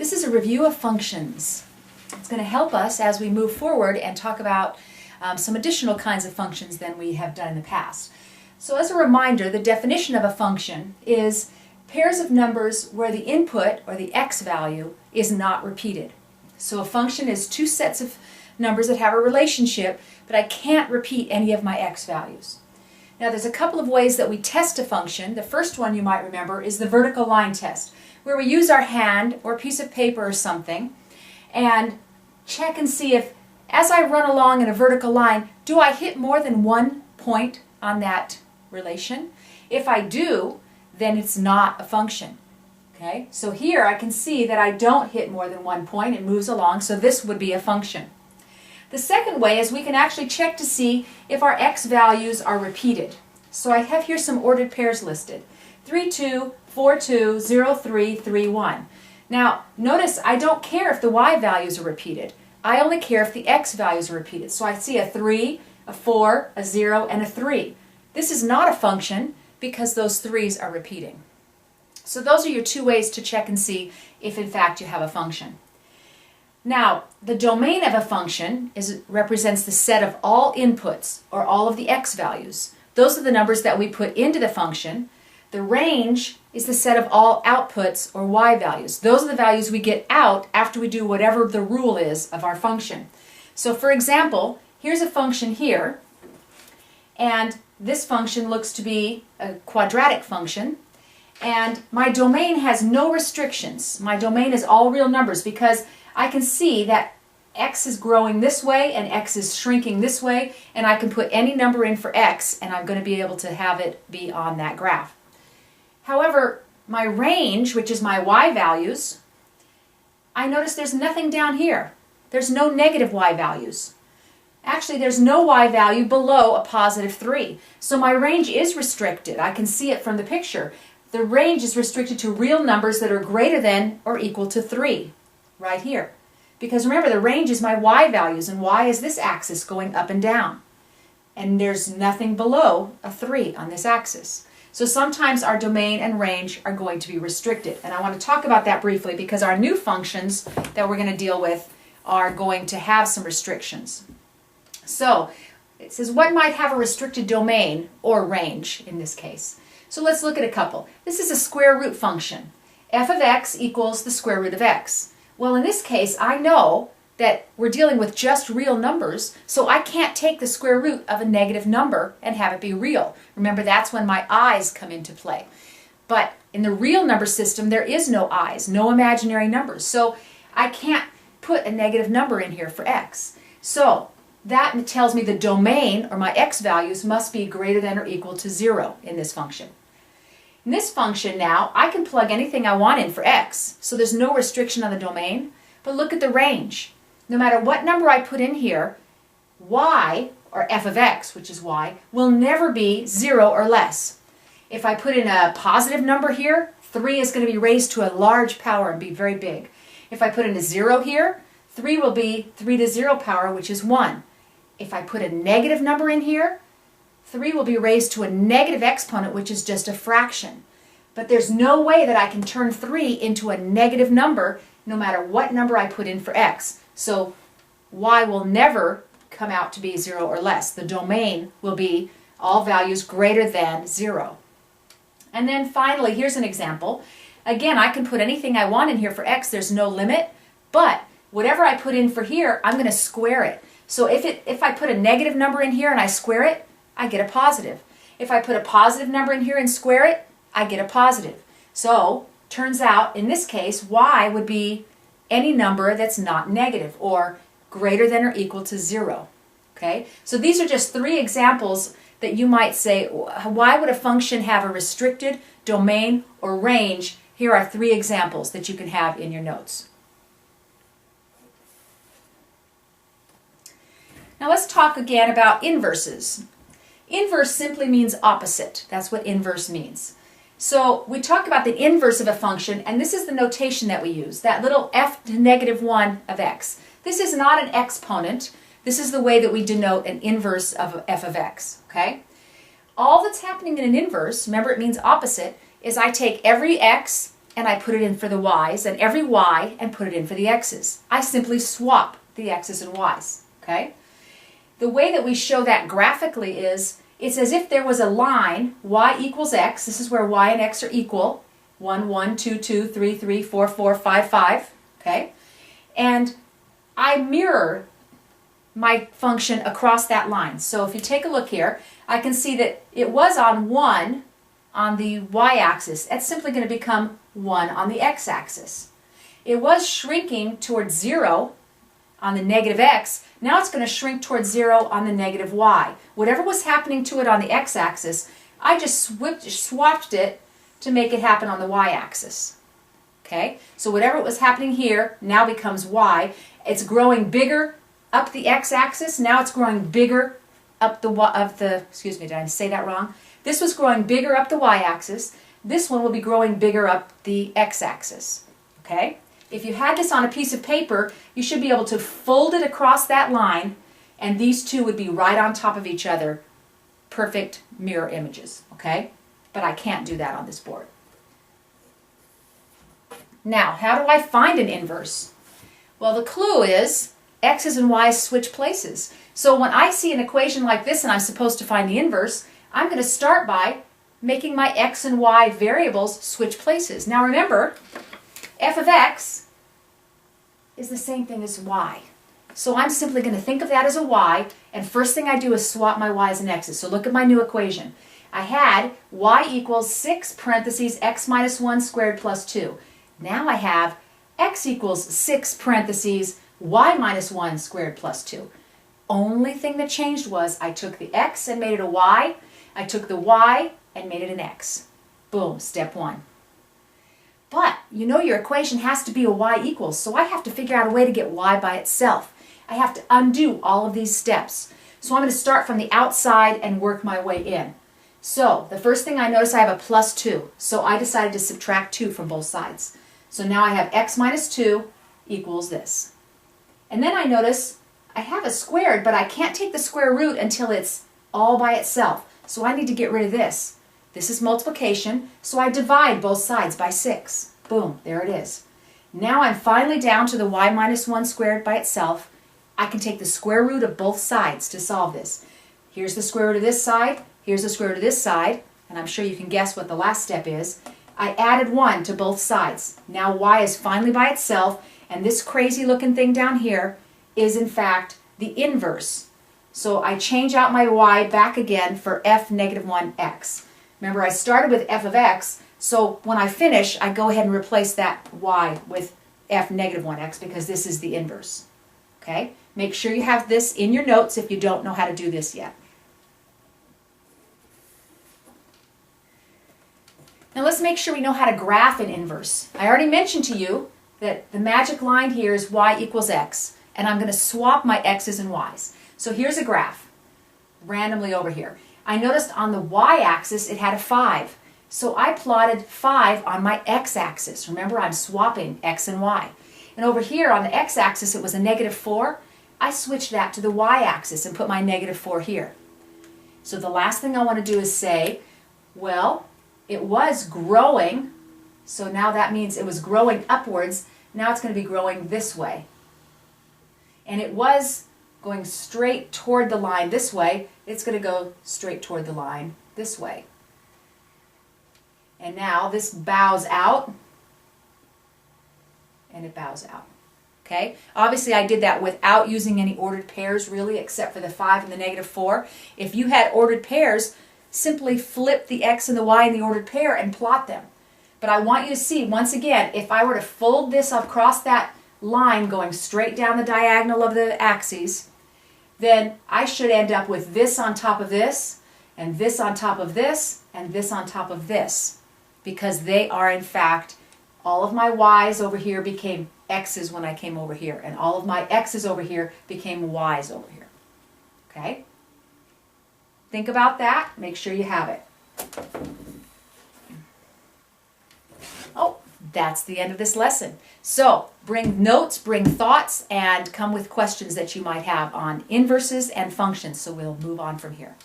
This is a review of functions. It's going to help us as we move forward and talk about some additional kinds of functions than we have done in the past. So as a reminder, the definition of a function is pairs of numbers where the input, or the x value, is not repeated. So a function is two sets of numbers that have a relationship, but I can't repeat any of my x values. Now there's a couple of ways that we test a function. The first one you might remember is the vertical line test, where we use our hand or a piece of paper or something and check and see if, as I run along in a vertical line, do I hit more than one point on that relation? If I do, then it's not a function. Okay? So here I can see that I don't hit more than one point. It moves along, so this would be a function. The second way is we can actually check to see if our x values are repeated. So I have here some ordered pairs listed. 3, 2, 4, 2, 0, 3, 3, 1. Now, notice I don't care if the y values are repeated. I only care if the x values are repeated. So I see a 3, a 4, a 0, and a 3. This is not a function because those 3's are repeating. So those are your two ways to check and see if in fact you have a function. Now, the domain of a function represents the set of all inputs, or all of the x values. Those are the numbers that we put into the function. The range is the set of all outputs, or y values. Those are the values we get out after we do whatever the rule is of our function. So for example, here's a function here, and this function looks to be a quadratic function, and my domain has no restrictions. My domain is all real numbers because I can see that x is growing this way and x is shrinking this way, and I can put any number in for x and I'm going to be able to have it be on that graph. However, my range, which is my y values, I notice there's nothing down here. There's no negative y values. Actually, there's no y value below a positive 3. So my range is restricted. I can see it from the picture. The range is restricted to real numbers that are greater than or equal to 3, right here. Because remember, the range is my y values, and y is this axis going up and down. And there's nothing below a 3 on this axis. So sometimes our domain and range are going to be restricted. And I want to talk about that briefly because our new functions that we're going to deal with are going to have some restrictions. So it says what might have a restricted domain, or range in this case. So let's look at a couple. This is a square root function. F of x equals the square root of x. Well, in this case, I know that we're dealing with just real numbers, so I can't take the square root of a negative number and have it be real. Remember, that's when my i's come into play. But in the real number system, there is no i's, no imaginary numbers. So I can't put a negative number in here for x. So that tells me the domain, or my x values, must be greater than or equal to 0 in this function. In this function now, I can plug anything I want in for x, so there's no restriction on the domain. But look at the range. No matter what number I put in here, y, or f of x, which is y, will never be 0 or less. If I put in a positive number here, 3 is going to be raised to a large power and be very big. If I put in a 0 here, 3 will be 3 to 0 power, which is 1. If I put a negative number in here, 3 will be raised to a negative exponent, which is just a fraction. But there's no way that I can turn 3 into a negative number no matter what number I put in for x. So y will never come out to be 0 or less. The domain will be all values greater than 0. And then finally, here's an example. Again, I can put anything I want in here for x. There's no limit. But whatever I put in for here, I'm going to square it. So if I put a negative number in here and I square it, I get a positive. If I put a positive number in here and square it, I get a positive. So, turns out, in this case, y would be any number that's not negative, or greater than or equal to 0. Okay? So these are just 3 examples that you might say, why would a function have a restricted domain or range? Here are 3 examples that you can have in your notes. Now let's talk again about inverses. Inverse simply means opposite. That's what inverse means. So we talked about the inverse of a function, and this is the notation that we use, that little f to negative 1 of x. This is not an exponent. This is the way that we denote an inverse of f of x. Okay? All that's happening in an inverse, remember it means opposite, is I take every x and I put it in for the y's, and every y and put it in for the x's. I simply swap the x's and y's, okay? The way that we show that graphically is, it's as if there was a line, y equals x. This is where y and x are equal. 1, 1, 2, 2, 3, 3, 4, 4, 5, 5, okay? And I mirror my function across that line. So if you take a look here, I can see that it was on 1 on the y-axis. That's simply going to become 1 on the x-axis. It was shrinking towards 0 on the negative x. Now it's going to shrink towards 0 on the negative y. Whatever was happening to it on the x-axis, I just swapped it to make it happen on the y-axis. Okay? So whatever was happening here now becomes y. It's growing bigger up the x-axis. Now it's growing bigger up excuse me, did I say that wrong? This was growing bigger up the y-axis. This one will be growing bigger up the x-axis. Okay? If you had this on a piece of paper, you should be able to fold it across that line, and these two would be right on top of each other. Perfect mirror images, okay? But I can't do that on this board. Now, how do I find an inverse? Well, the clue is x's and y's switch places. So when I see an equation like this and I'm supposed to find the inverse, I'm going to start by making my x and y variables switch places. Now remember, f of x is the same thing as y. So I'm simply going to think of that as a y, and first thing I do is swap my y's and x's. So look at my new equation. I had y equals 6 parentheses x minus 1 squared plus 2. Now I have x equals 6 parentheses y minus 1 squared plus 2. Only thing that changed was I took the x and made it a y. I took the y and made it an x. Boom, step 1. But you know your equation has to be a y equals, so I have to figure out a way to get y by itself. I have to undo all of these steps. So I'm going to start from the outside and work my way in. So the first thing I notice, I have a plus 2. So I decided to subtract 2 from both sides. So now I have x minus 2 equals this. And then I notice I have a squared, but I can't take the square root until it's all by itself. So I need to get rid of this. This is multiplication, so I divide both sides by 6. Boom, there it is. Now I'm finally down to the y minus 1 squared by itself. I can take the square root of both sides to solve this. Here's the square root of this side, here's the square root of this side, and I'm sure you can guess what the last step is. I added 1 to both sides. Now y is finally by itself, and this crazy looking thing down here is in fact the inverse. So I change out my y back again for f negative 1x. Remember, I started with f of x, so when I finish, I go ahead and replace that y with f negative 1x because this is the inverse. Okay? Make sure you have this in your notes if you don't know how to do this yet. Now let's make sure we know how to graph an inverse. I already mentioned to you that the magic line here is y equals x, and I'm going to swap my x's and y's. So here's a graph, randomly over here. I noticed on the y-axis it had a 5. So I plotted 5 on my x-axis. Remember, I'm swapping x and y. And over here on the x-axis it was a negative 4. I switched that to the y-axis and put my negative 4 here. So the last thing I want to do is say, well, it was growing, so now that means it was growing upwards. Now it's going to be growing this way. And it was going straight toward the line this way. It's going to go straight toward the line this way. And now this bows out, and it bows out. Okay? Obviously I did that without using any ordered pairs really, except for the 5 and the negative 4. If you had ordered pairs, simply flip the x and the y in the ordered pair and plot them. But I want you to see, once again, if I were to fold this across that line going straight down the diagonal of the axes, then I should end up with this on top of this, and this on top of this, and this on top of this. Because they are, in fact, all of my y's over here became x's when I came over here, and all of my x's over here became y's over here. Okay? Think about that. Make sure you have it. Oh, that's the end of this lesson. So, bring notes, bring thoughts, and come with questions that you might have on inverses and functions. So we'll move on from here.